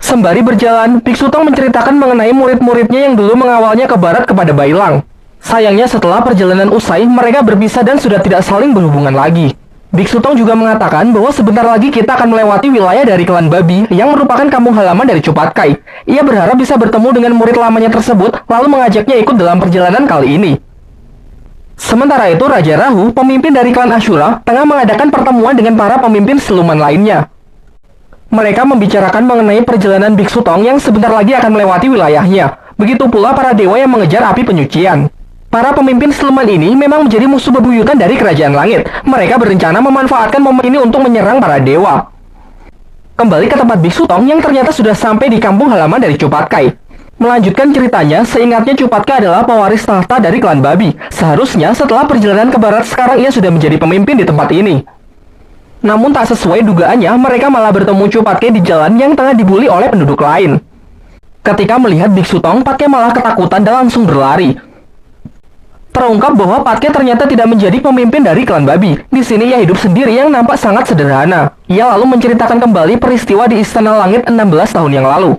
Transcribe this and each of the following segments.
Sembari berjalan, Biksu Tong menceritakan mengenai murid-muridnya yang dulu mengawalnya ke barat kepada Bailang. Sayangnya setelah perjalanan usai, mereka berpisah dan sudah tidak saling berhubungan lagi. Biksu Tong juga mengatakan bahwa sebentar lagi kita akan melewati wilayah dari klan Babi yang merupakan kampung halaman dari Cupat Kai. Ia berharap bisa bertemu dengan murid lamanya tersebut, lalu mengajaknya ikut dalam perjalanan kali ini. Sementara itu, Raja Rahu, pemimpin dari klan Ashura, tengah mengadakan pertemuan dengan para pemimpin siluman lainnya. Mereka membicarakan mengenai perjalanan Biksu Tong yang sebentar lagi akan melewati wilayahnya. Begitu pula para dewa yang mengejar api penyucian. Para pemimpin siluman ini memang menjadi musuh bebuyutan dari kerajaan langit. Mereka berencana memanfaatkan momen ini untuk menyerang para dewa. Kembali ke tempat Biksu Tong yang ternyata sudah sampai di kampung halaman dari Cupat Kai. Melanjutkan ceritanya, seingatnya Cupat Kai adalah pewaris tahta dari klan Babi. Seharusnya setelah perjalanan ke barat, sekarang ia sudah menjadi pemimpin di tempat ini. Namun tak sesuai dugaannya, mereka malah bertemu Cupat Kai di jalan yang tengah dibuli oleh penduduk lain. Ketika melihat Biksu Tong, Patke malah ketakutan dan langsung berlari. Terungkap bahwa Patke ternyata tidak menjadi pemimpin dari klan Babi. Di sini ia hidup sendiri yang nampak sangat sederhana. Ia lalu menceritakan kembali peristiwa di Istana Langit 16 tahun yang lalu.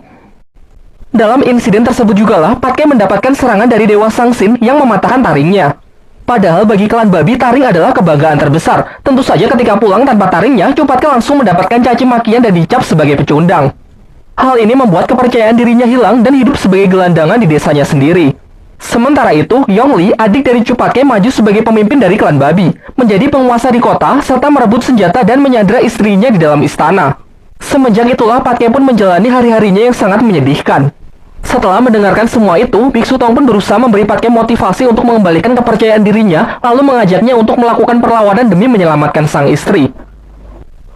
Dalam insiden tersebut jugalah Patke mendapatkan serangan dari Dewa Sangsin yang mematahkan taringnya. Padahal bagi klan Babi, taring adalah kebanggaan terbesar. Tentu saja ketika pulang tanpa taringnya, Cupat Kai langsung mendapatkan caci makian dan dicap sebagai pecundang. Hal ini membuat kepercayaan dirinya hilang dan hidup sebagai gelandangan di desanya sendiri. Sementara itu, Yongli, adik dari Cupat Kai, maju sebagai pemimpin dari klan Babi, menjadi penguasa di kota, serta merebut senjata dan menyandera istrinya di dalam istana. Semenjak itulah Patke pun menjalani hari-harinya yang sangat menyedihkan. Setelah mendengarkan semua itu, Biksu Tong pun berusaha memberi Patke motivasi untuk mengembalikan kepercayaan dirinya, lalu mengajaknya untuk melakukan perlawanan demi menyelamatkan sang istri.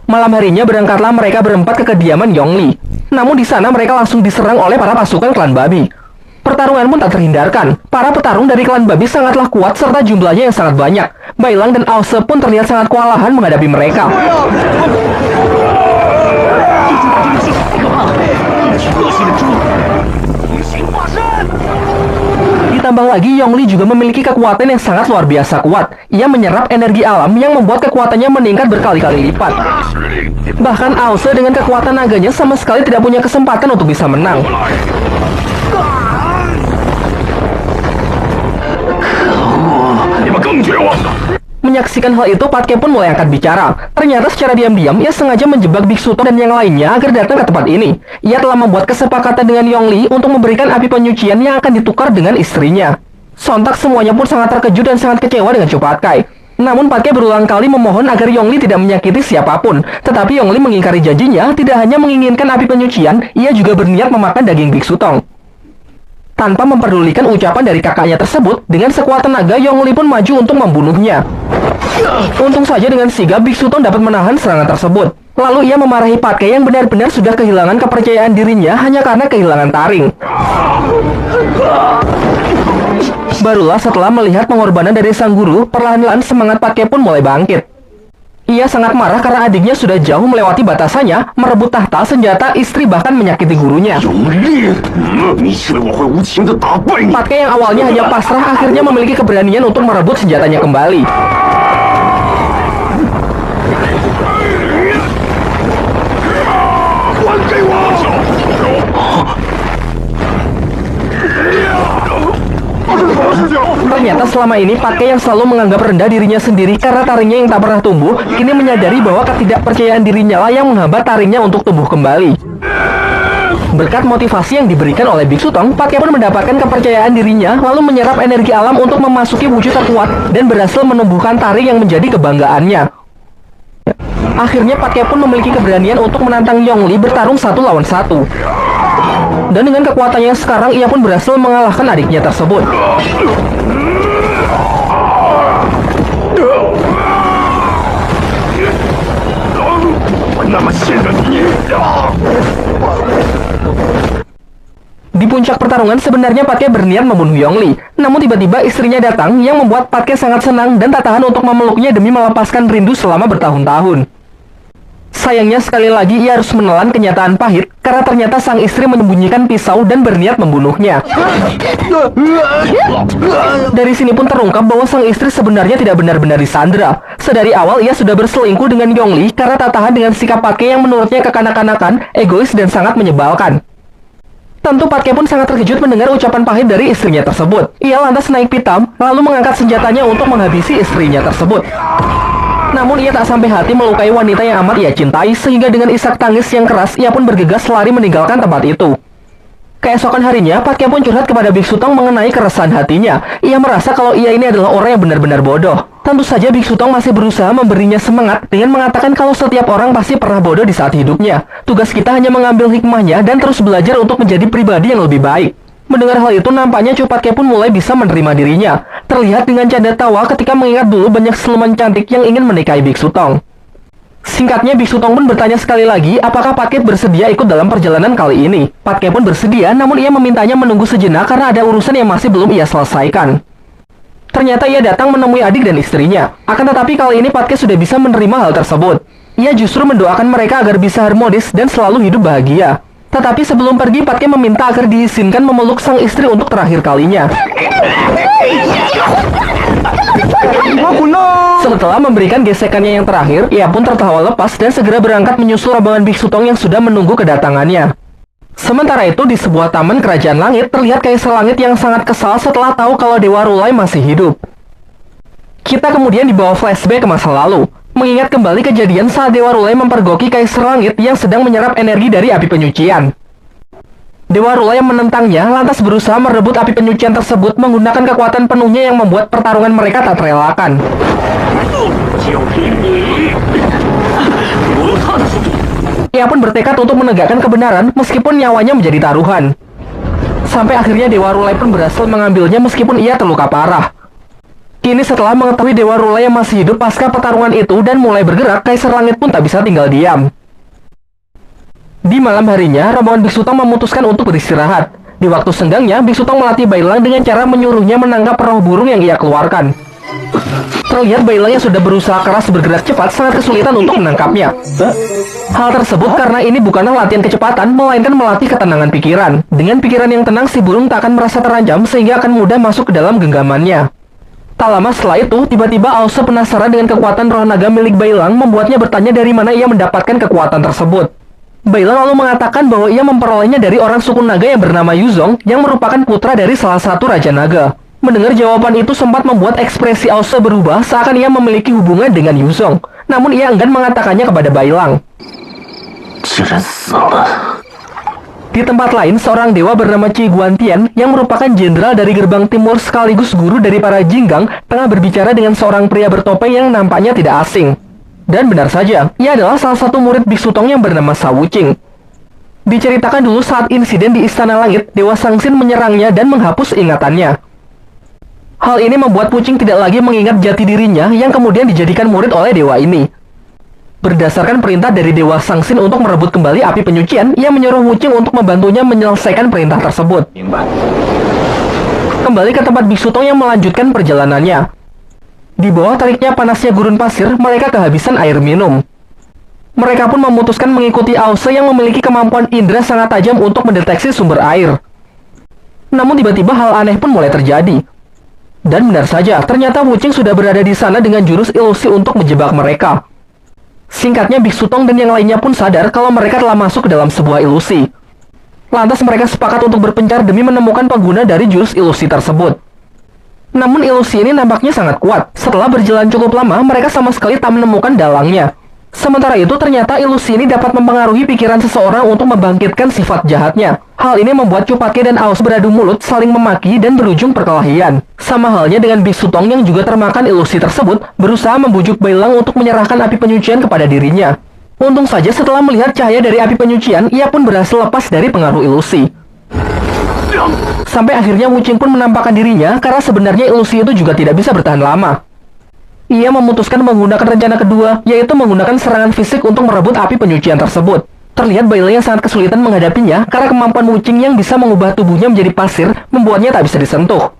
Malam harinya berangkatlah mereka berempat ke kediaman Yongli. Namun di sana mereka langsung diserang oleh para pasukan klan Babi. Pertarungan pun tak terhindarkan. Para petarung dari klan Babi sangatlah kuat serta jumlahnya yang sangat banyak. Bailang dan Ause pun terlihat sangat kewalahan menghadapi mereka. Ditambah lagi, Yongli juga memiliki kekuatan yang sangat luar biasa kuat. Ia menyerap energi alam yang membuat kekuatannya meningkat berkali-kali lipat. Bahkan Ause dengan kekuatan naganya sama sekali tidak punya kesempatan untuk bisa menang. Menyaksikan hal itu, Patke pun mulai angkat bicara. Ternyata secara diam-diam, ia sengaja menjebak Biksu Tong dan yang lainnya agar datang ke tempat ini. Ia telah membuat kesepakatan dengan Yongli untuk memberikan api penyucian yang akan ditukar dengan istrinya. Sontak semuanya pun sangat terkejut dan sangat kecewa dengan Cupat Kai. Namun Patke berulang kali memohon agar Yongli tidak menyakiti siapapun. Tetapi Yongli mengingkari janjinya, tidak hanya menginginkan api penyucian, ia juga berniat memakan daging Biksu Tong. Tanpa memperdulikan ucapan dari kakaknya tersebut, dengan sekuat tenaga Yongli pun maju untuk membunuhnya. Untung saja dengan sigap Biksu Tong dapat menahan serangan tersebut. Lalu ia memarahi Patke yang benar-benar sudah kehilangan kepercayaan dirinya hanya karena kehilangan taring. Barulah setelah melihat pengorbanan dari sang guru, perlahan-lahan semangat Patke pun mulai bangkit. Ia sangat marah karena adiknya sudah jauh melewati batasannya, merebut tahta, senjata, istri, bahkan menyakiti gurunya. Patke yang awalnya hanya pasrah akhirnya memiliki keberanian untuk merebut senjatanya kembali. Ternyata selama ini Patke yang selalu menganggap rendah dirinya sendiri karena taringnya yang tak pernah tumbuh, kini menyadari bahwa ketidakpercayaan dirinya lah yang menghambat taringnya untuk tumbuh kembali. Berkat motivasi yang diberikan oleh Biksu Tong, Patke pun mendapatkan kepercayaan dirinya, lalu menyerap energi alam untuk memasuki wujud terkuat dan berhasil menumbuhkan taring yang menjadi kebanggaannya. Akhirnya Patke pun memiliki keberanian untuk menantang Yongli bertarung 1 lawan 1. Dan dengan kekuatannya sekarang, ia pun berhasil mengalahkan adiknya tersebut. Di puncak pertarungan, sebenarnya Patke berniat membunuh Yongli. Namun tiba-tiba istrinya datang yang membuat Patke sangat senang dan tak tahan untuk memeluknya demi melepaskan rindu selama bertahun-tahun. Sayangnya sekali lagi ia harus menelan kenyataan pahit karena ternyata sang istri menyembunyikan pisau dan berniat membunuhnya. Dari sini pun terungkap bahwa sang istri sebenarnya tidak benar-benar disandra. Sedari awal ia sudah berselingkuh dengan Yongli karena tak tahan dengan sikap Patke yang menurutnya kekanak-kanakan, egois dan sangat menyebalkan. Tentu Patke pun sangat terkejut mendengar ucapan pahit dari istrinya tersebut. Ia lantas naik pitam, lalu mengangkat senjatanya untuk menghabisi istrinya tersebut. Namun ia tak sampai hati melukai wanita yang amat ia cintai, sehingga dengan isak tangis yang keras, ia pun bergegas lari meninggalkan tempat itu. Keesokan harinya, Patke pun curhat kepada Biksu Tong mengenai keresahan hatinya. Ia merasa kalau ia ini adalah orang yang benar-benar bodoh. Tentu saja Biksu Tong masih berusaha memberinya semangat dengan mengatakan kalau setiap orang pasti pernah bodoh di saat hidupnya. Tugas kita hanya mengambil hikmahnya dan terus belajar untuk menjadi pribadi yang lebih baik. Mendengar hal itu, nampaknya Chu Patke pun mulai bisa menerima dirinya. Terlihat dengan canda tawa ketika mengingat dulu banyak siluman cantik yang ingin menikahi Biksu Tong. Singkatnya, Biksu Tong pun bertanya sekali lagi apakah Patke bersedia ikut dalam perjalanan kali ini. Patke pun bersedia, namun ia memintanya menunggu sejenak karena ada urusan yang masih belum ia selesaikan. Ternyata ia datang menemui adik dan istrinya. Akan tetapi kali ini Patke sudah bisa menerima hal tersebut. Ia justru mendoakan mereka agar bisa harmonis dan selalu hidup bahagia. Tetapi sebelum pergi, Patke meminta agar diizinkan memeluk sang istri untuk terakhir kalinya. Setelah memberikan gesekannya yang terakhir, ia pun tertawa lepas dan segera berangkat menyusul rombongan Biksu Tong yang sudah menunggu kedatangannya. Sementara itu, di sebuah taman kerajaan langit, terlihat Kaisar Langit yang sangat kesal setelah tahu kalau Dewa Rulai masih hidup. Kita kemudian dibawa flashback ke masa lalu, mengingat kembali kejadian saat Dewa Rulai mempergoki Kaisar Langit yang sedang menyerap energi dari api penyucian. Dewa Rulai yang menentangnya lantas berusaha merebut api penyucian tersebut menggunakan kekuatan penuhnya yang membuat pertarungan mereka tak terelakkan. Ia pun bertekad untuk menegakkan kebenaran meskipun nyawanya menjadi taruhan. Sampai akhirnya Dewa Rulai pun berhasil mengambilnya meskipun ia terluka parah. Kini setelah mengetahui Dewa Rulai yang masih hidup pasca pertarungan itu dan mulai bergerak, Kaisar Langit pun tak bisa tinggal diam. Di malam harinya, rombongan Biksu Tong memutuskan untuk beristirahat. Di waktu senggangnya, Biksu Tong melatih Bailang dengan cara menyuruhnya menangkap roh burung yang ia keluarkan. Terlihat Bailang yang sudah berusaha keras bergerak cepat sangat kesulitan untuk menangkapnya. Hal tersebut karena ini bukanlah latihan kecepatan, melainkan melatih ketenangan pikiran. Dengan pikiran yang tenang, si burung tak akan merasa terancam sehingga akan mudah masuk ke dalam genggamannya. Tak lama setelah itu, tiba-tiba Aosa penasaran dengan kekuatan roh naga milik Bailang membuatnya bertanya dari mana ia mendapatkan kekuatan tersebut. Bailang lalu mengatakan bahwa ia memperolehnya dari orang suku naga yang bernama Yuzong yang merupakan putra dari salah satu raja naga. Mendengar jawaban itu sempat membuat ekspresi Aosa berubah seakan ia memiliki hubungan dengan Yuzong. Namun ia enggan mengatakannya kepada Bailang. Di tempat lain, seorang dewa bernama Qi Guantian yang merupakan jenderal dari gerbang timur sekaligus guru dari para Jinggang tengah berbicara dengan seorang pria bertopeng yang nampaknya tidak asing. Dan benar saja, ia adalah salah satu murid Biksu Tong yang bernama Sa Wuqing. Diceritakan dulu saat insiden di Istana Langit, Dewa Sangsin menyerangnya dan menghapus ingatannya. Hal ini membuat Wuqing tidak lagi mengingat jati dirinya yang kemudian dijadikan murid oleh dewa ini. Berdasarkan perintah dari Dewa Sangsin untuk merebut kembali api penyucian, ia menyuruh Wuqing untuk membantunya menyelesaikan perintah tersebut. Kembali ke tempat Biksu Tong yang melanjutkan perjalanannya. Di bawah tariknya panasnya gurun pasir, mereka kehabisan air minum. Mereka pun memutuskan mengikuti Aosa yang memiliki kemampuan indera sangat tajam untuk mendeteksi sumber air. Namun tiba-tiba hal aneh pun mulai terjadi. Dan benar saja, ternyata Wuqing sudah berada di sana dengan jurus ilusi untuk menjebak mereka. Singkatnya, Biksu Tong dan yang lainnya pun sadar kalau mereka telah masuk ke dalam sebuah ilusi. Lantas mereka sepakat untuk berpencar demi menemukan pengguna dari jurus ilusi tersebut. Namun ilusi ini nampaknya sangat kuat. Setelah berjalan cukup lama, mereka sama sekali tak menemukan dalangnya. Sementara itu, ternyata ilusi ini dapat mempengaruhi pikiran seseorang untuk membangkitkan sifat jahatnya. Hal ini membuat Chu Patke dan Aos beradu mulut, saling memaki dan berujung perkelahian. Sama halnya dengan Biksu Tong yang juga termakan ilusi tersebut, berusaha membujuk Bailang untuk menyerahkan api penyucian kepada dirinya. Untung saja setelah melihat cahaya dari api penyucian, ia pun berhasil lepas dari pengaruh ilusi. Sampai akhirnya Wuqing pun menampakkan dirinya karena sebenarnya ilusi itu juga tidak bisa bertahan lama. Ia memutuskan menggunakan rencana kedua, yaitu menggunakan serangan fisik untuk merebut api penyucian tersebut. Terlihat Bailang yang sangat kesulitan menghadapinya karena kemampuan Wuqing yang bisa mengubah tubuhnya menjadi pasir membuatnya tak bisa disentuh.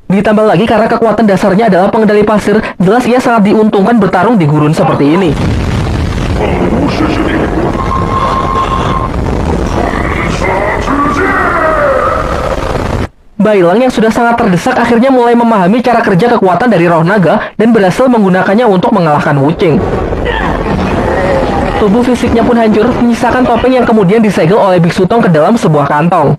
Ditambah lagi karena kekuatan dasarnya adalah pengendali pasir, jelas ia sangat diuntungkan bertarung di gurun seperti ini. Bailang yang sudah sangat terdesak akhirnya mulai memahami cara kerja kekuatan dari roh naga dan berhasil menggunakannya untuk mengalahkan Wuching. Tubuh fisiknya pun hancur, menyisakan topeng yang kemudian disegel oleh Biksu Tong ke dalam sebuah kantong.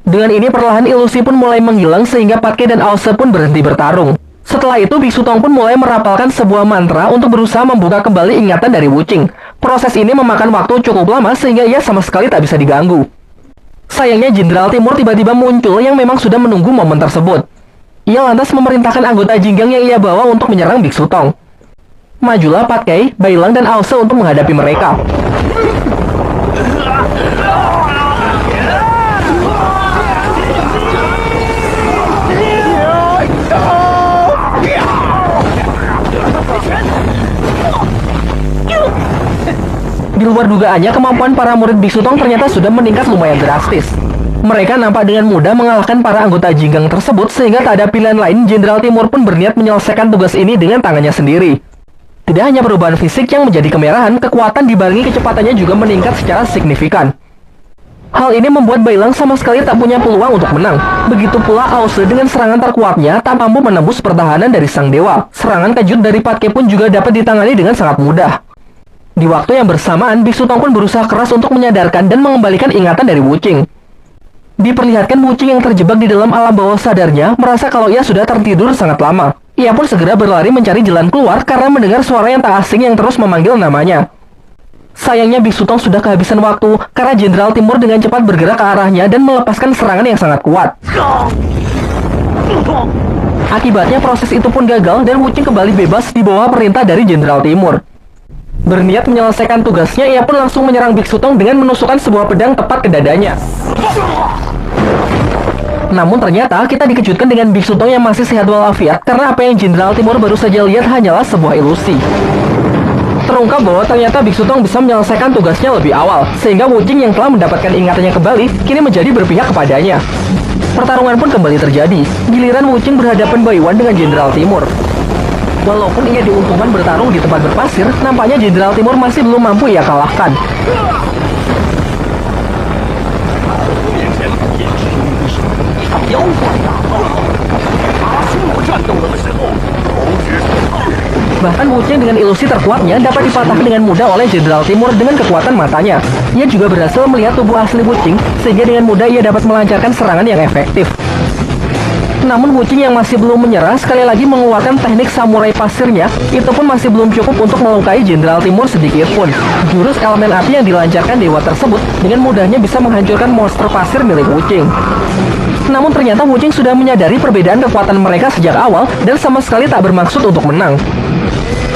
Dengan ini perlahan ilusi pun mulai menghilang sehingga Patke dan Aose pun berhenti bertarung. Setelah itu Biksu Tong pun mulai merapalkan sebuah mantra untuk berusaha membuka kembali ingatan dari Wuching. Proses ini memakan waktu cukup lama sehingga ia sama sekali tak bisa diganggu. Sayangnya Jenderal Timur tiba-tiba muncul yang memang sudah menunggu momen tersebut. Ia lantas memerintahkan anggota Jinggang yang ia bawa untuk menyerang Biksu Tong. Majulah Patke, Bailang, dan Aose untuk menghadapi mereka. Di luar dugaannya, kemampuan para murid Biksu Tong ternyata sudah meningkat lumayan drastis. Mereka nampak dengan mudah mengalahkan para anggota Jinggang tersebut sehingga tak ada pilihan lain. Jenderal Timur pun berniat menyelesaikan tugas ini dengan tangannya sendiri. Tidak hanya perubahan fisik yang menjadi kemerahan, kekuatan dibarengi kecepatannya juga meningkat secara signifikan. Hal ini membuat Bailang sama sekali tak punya peluang untuk menang. Begitu pula Aose dengan serangan terkuatnya tak mampu menembus pertahanan dari sang dewa. Serangan kejut dari Patke pun juga dapat ditangani dengan sangat mudah. Di waktu yang bersamaan, Biksu Tong pun berusaha keras untuk menyadarkan dan mengembalikan ingatan dari Wuching. Diperlihatkan Wuching yang terjebak di dalam alam bawah sadarnya merasa kalau ia sudah tertidur sangat lama. Ia pun segera berlari mencari jalan keluar karena mendengar suara yang tak asing yang terus memanggil namanya. Sayangnya Biksu Tong sudah kehabisan waktu karena Jenderal Timur dengan cepat bergerak ke arahnya dan melepaskan serangan yang sangat kuat. Akibatnya proses itu pun gagal dan Wuching kembali bebas di bawah perintah dari Jenderal Timur. Berniat menyelesaikan tugasnya, ia pun langsung menyerang Biksu Tong dengan menusukkan sebuah pedang tepat ke dadanya. Namun ternyata kita dikejutkan dengan Biksu Tong yang masih sehat walafiat karena apa yang Jenderal Timur baru saja lihat hanyalah sebuah ilusi. Terungkap bahwa ternyata Biksu Tong bisa menyelesaikan tugasnya lebih awal, sehingga Wuching yang telah mendapatkan ingatannya kembali kini menjadi berpihak kepadanya. Pertarungan pun kembali terjadi. Giliran Wuching berhadapan Baiwan dengan Jenderal Timur. Walaupun ia diuntungkan bertarung di tempat berpasir, nampaknya Jenderal Timur masih belum mampu ia kalahkan. Bahkan Wuching dengan ilusi terkuatnya dapat dipatahkan dengan mudah oleh Jenderal Timur dengan kekuatan matanya. Ia juga berhasil melihat tubuh asli Wuching, sehingga dengan mudah ia dapat melancarkan serangan yang efektif. Namun Wuching yang masih belum menyerah sekali lagi mengeluarkan teknik samurai pasirnya, itu pun masih belum cukup untuk melukai Jenderal Timur sedikit pun. Jurus elemen api yang dilancarkan dewa tersebut dengan mudahnya bisa menghancurkan monster pasir milik Wuching. Namun ternyata Wuching sudah menyadari perbedaan kekuatan mereka sejak awal dan sama sekali tak bermaksud untuk menang.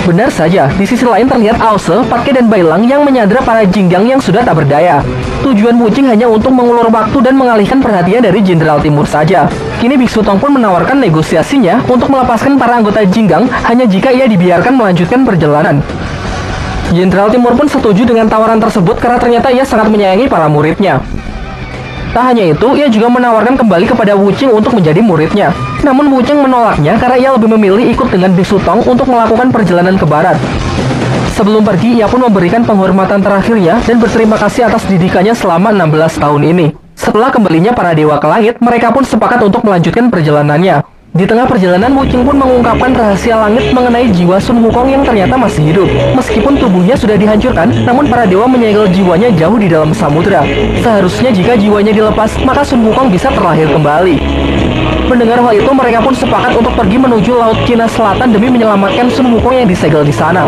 Benar saja, di sisi lain terlihat Aose, Patke, dan Bailang yang menyandera para Jinggang yang sudah tak berdaya. Tujuan Wuching hanya untuk mengulur waktu dan mengalihkan perhatian dari Jenderal Timur saja. Kini Biksu Tong pun menawarkan negosiasinya untuk melepaskan para anggota Jinggang hanya jika ia dibiarkan melanjutkan perjalanan. Jenderal Timur pun setuju dengan tawaran tersebut karena ternyata ia sangat menyayangi para muridnya. Tak hanya itu, ia juga menawarkan kembali kepada Wuching untuk menjadi muridnya. Namun Wuching menolaknya karena ia lebih memilih ikut dengan Biksu Tong untuk melakukan perjalanan ke barat. Sebelum pergi, ia pun memberikan penghormatan terakhirnya dan berterima kasih atas didikannya selama 16 tahun ini. Setelah kembalinya para dewa ke langit, mereka pun sepakat untuk melanjutkan perjalanannya. Di tengah perjalanan, Wuching pun mengungkapkan rahasia langit mengenai jiwa Sun Wukong yang ternyata masih hidup. Meskipun tubuhnya sudah dihancurkan, namun para dewa menyegel jiwanya jauh di dalam samudera. Seharusnya jika jiwanya dilepas, maka Sun Wukong bisa terlahir kembali. Mendengar hal itu, mereka pun sepakat untuk pergi menuju Laut Cina Selatan demi menyelamatkan Sun Wukong yang disegel di sana.